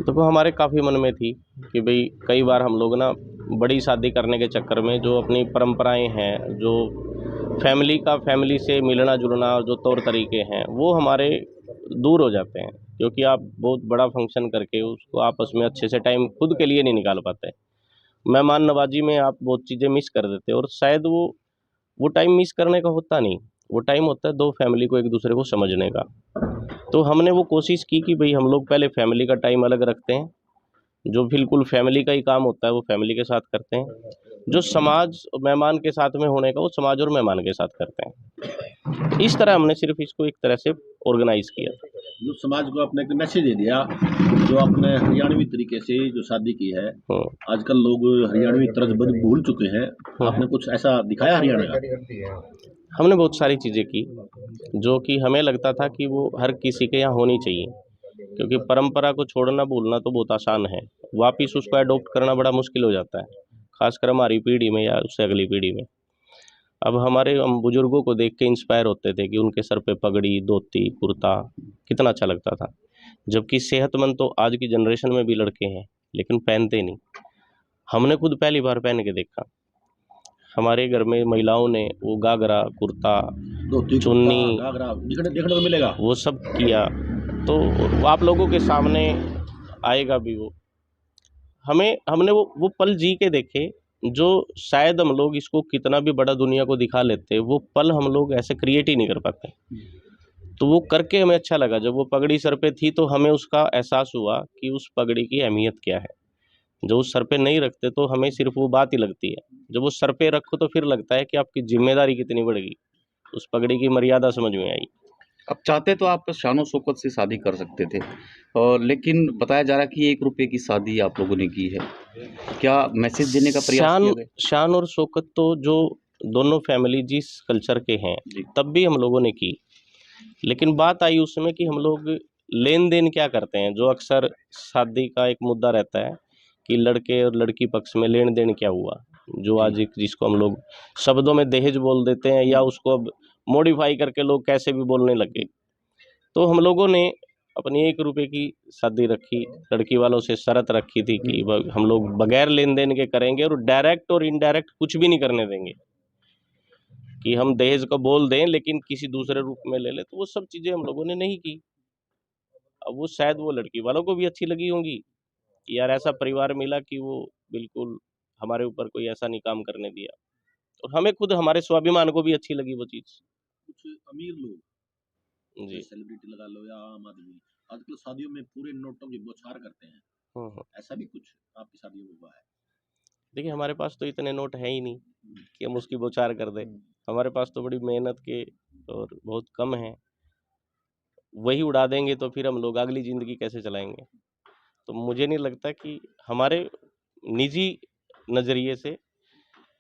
देखो हमारे काफ़ी मन में थी कि भई कई बार हम लोग ना बड़ी शादी करने के चक्कर में जो अपनी परंपराएँ हैं, जो फैमिली से मिलना-जुलना जो तौर तरीके हैं, वो हमारे दूर हो जाते हैं। क्योंकि आप बहुत बड़ा फंक्शन करके उसको आपस में अच्छे से टाइम खुद के लिए नहीं निकाल पाते। मेहमान नवाज़ी में आप बहुत चीज़ें मिस कर देते हो और शायद वो टाइम मिस करने का होता नहीं, वो टाइम होता है 2 फैमिली को एक-दूसरे को समझने का। तो हमने वो कोशिश की कि भई हम लोग पहले फैमिली का टाइम अलग रखते हैं, जो बिल्कुल फैमिली का ही काम होता है वो फैमिली के साथ करते हैं। जो समाज मेहमान के साथ में होने का वो समाज और मेहमान के साथ करते हैं। इस तरह हमने सिर्फ़ इसको एक तरह से ऑर्गेनाइज़ किया था। जो समाज को आपने एक मैसेज दे दिया, जो आपने हरियाणवी तरीके से जो शादी की है। हुँ, आजकल लोग हरियाणवी तर्ज भूल चुके हैं। हुँ, आपने कुछ ऐसा दिखाया हरियाणा का? हमने बहुत सारी चीज़ें की, जो कि हमें लगता था कि वो हर किसी के यहाँ होनी चाहिए, क्योंकि परंपरा को छोड़ना, भूलना तो बहुत आसान है, वापिस उसको एडॉप्ट करना बड़ा मुश्किल हो जाता है, ख़ासकर हमारी पीढ़ी में या उससे अगली पीढ़ी में। अब हम बुजुर्गों को देख के इंस्पायर होते थे कि उनके सर पे पगड़ी, धोती, कुर्ता कितना अच्छा लगता था। जबकि सेहतमंद तो आज की जनरेशन में भी लड़के हैं, लेकिन पहनते नहीं। हमने खुद पहली बार पहन के देखा। हमारे घर में महिलाओं ने वो घाघरा, कुर्ता, धोती, कुर्ता, चुन्नी घाघरा देखने देखने को मिलेगा। वो सब किया, तो वो आप लोगों के सामने आएगा भी वो। हमने वो पल जी के देखे, जो शायद हम लोग इसको कितना भी बड़ा दुनिया को दिखा लेते, वो पल हम लोग ऐसे क्रिएट ही नहीं कर पाते। तो वो करके हमें अच्छा लगा, जब वो पगड़ी सर पे थी तो हमें उसका एहसास हुआ कि उस पगड़ी की अहमियत क्या है। जो उस सर पे नहीं रखते तो हमें सिर्फ़ वो बात ही लगती है। जब वो सर पे रखो तो फिर लगता है कि आपकी ज़िम्मेदारी कितनी बढ़ गई। उस पगड़ी की मर्यादा समझ में आई। अब चाहते तो आप शान-ओ-शौकत से शादी कर सकते थे और लेकिन बताया जा रहा है कि ₹1 की शादी आप लोगों ने की है। क्या मैसेज देने का प्रयास शान किया गया? शान और शौकत तो जो दोनों फैमिली जिस कल्चर के हैं, जी। तब भी हम लोगों ने की। लेकिन बात आई उसमें कि हम लोग लेन-देन क्या करते हैं, जो अक्सर शादी का एक मुद्दा रहता है कि लड़के और लड़की पक्ष में लेन-देन क्या हुआ? जो जी। आज एक जिसको हम लोग शब्दों में दहेज बोल देते हैं या उसको अब मॉडिफ़ाई करके लोग कैसे भी बोलने लग गए। तो हम लोगों ने अपनी ₹1 की शादी रखी, लड़की वालों से शर्त रखी थी कि ब हम लोग बगैर लेन-देन के करेंगे और डायरेक्ट और इनडायरेक्ट कुछ भी नहीं करने देंगे, कि हम दहेज को बोल दें लेकिन किसी दूसरे रूप में ले लें, तो वो सब चीज़ें हम लोगों ने नहीं की। अब वो शायद वो लड़की वालों को भी अच्छी लगी होंगी, कि यार ऐसा परिवार मिला कि वो बिल्कुल हमारे ऊपर कोई ऐसा नहीं काम करने दिया और हमें खुद हमारे स्वाभिमान को भी अच्छी लगी वो चीज़। कुछ अमीर लोग, जी। जैसे सेलिब्रिटी लगा लो या आम आदमी, आजकल शादियों में पूरे नोटों की बौछार करते हैं। हुँ, हुँ। ऐसा भी कुछ आपकी शादियों में हुआ है? देखिए हमारे पास तो इतने नोट हैं ही नहीं कि हम उसकी बौछार कर दें। हमारे पास तो बड़ी मेहनत के और बहुत कम हैं। वही उड़ा देंगे तो फिर हम लोग अगली ज़िंदगी कैसे चलाएँगे? तो मुझे नहीं लगता कि हमारे निजी नज़रिए से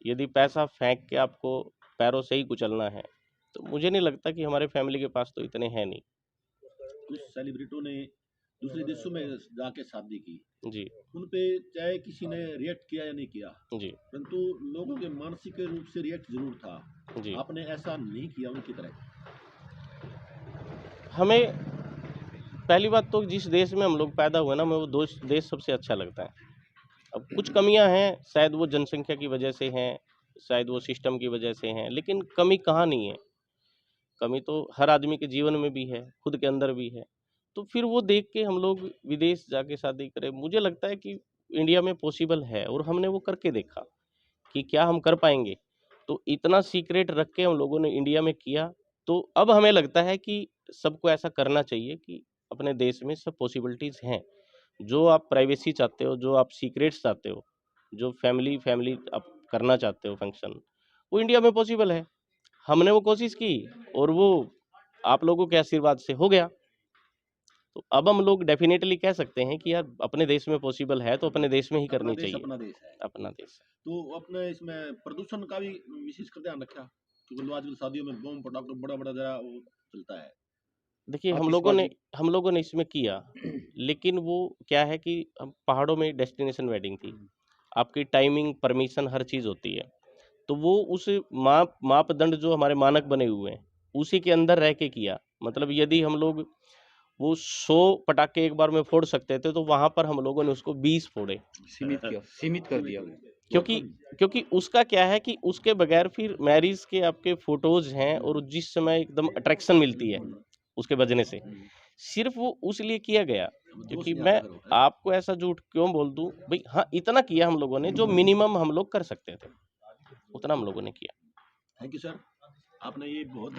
यदि पैसा फेंक के आपको पैरों से ही कुचलना है, तो मुझे नहीं लगता कि हमारे फैमिली के पास तो इतने हैं नहीं। कुछ सेलिब्रिटियों ने दूसरे देशों में जाके शादी की, जी, उन पे चाहे किसी ने रिएक्ट किया या नहीं किया, जी, परंतु लोगों के मानसिक रूप से रिएक्ट ज़रूर था। जी। आपने ऐसा नहीं किया उनकी तरह। हमें पहली बात तो जिस देश में हम लोग पैदा हुए ना, हमें वो दोश देश सबसे अच्छा लगता है। अब कुछ कमियाँ हैं, शायद वो जनसंख्या की वजह से हैं, शायद वो सिस्टम की वजह से हैं, लेकिन कमी कहाँ नहीं है। कमी तो हर आदमी के जीवन में भी है, खुद के अंदर भी है। तो फिर वो देख के हम लोग विदेश जाके शादी करें, मुझे लगता है कि इंडिया में पॉसिबल है और हमने वो करके देखा कि क्या हम कर पाएँगे। तो इतना सीक्रेट रख के हम लोगों ने इंडिया में किया, तो अब हमें लगता है कि सबको ऐसा करना चाहिए कि अपने देश में सब पॉसिबिलिटीज़ हैं। जो आप प्राइवेसी चाहते हो, जो आप सीक्रेट्स चाहते हो, जो फैमिली फैमिली आप करना चाहते हो फंक्शन, वो इंडिया में पॉसिबल है। हमने वो कोशिश की और वो आप लोगों के आशीर्वाद से हो गया। तो अब हम लोग डेफ़िनेटली कह सकते हैं कि यार अपने देश में पॉसिबल है तो अपने देश में ही करनी चाहिए। अपना देश है। अपना देश है। तो आपने इसमें प्रदूषण का भी विशेष कर ध्यान रखा? क्योंकि लोग आजकल शादियों में बम पटाखे बड़ा-बड़ा ज़रा वो चलता है। देखिए आतिशबाज़ी। हम लोगों ने इसमें किया, लेकिन वो क्या है कि हम पहाड़ों में डेस्टिनेशन वेडिंग थी। आपकी टाइमिंग, परमिशन हर चीज़ होती है। तो वो उस मापदंड जो हमारे मानक बने हुए हैं, उसी के अंदर रह के किया। मतलब यदि हम लोग वो 100 पटाखे एक बार में फोड़ सकते थे, तो वहाँ पर हम लोगों ने उसको 20 फोड़े। सीमित कर दिया। क्योंकि उसका क्या है कि उसके बगैर फिर मैरिज के आपके फोटोज हैं, और जिस समय एकदम अट्रैक्शन मिलती है उसके बजने से, सिर्फ वो उस लिए किया गया। क्योंकि मैं आपको ऐसा झूठ क्यों बोल दूं भाई, हाँ इतना किया हम लोगों ने जो मिनिमम हम लोग कर सकते थे, उतना हम लोगों ने किया। थैंक यू सर, आपने ये बहुत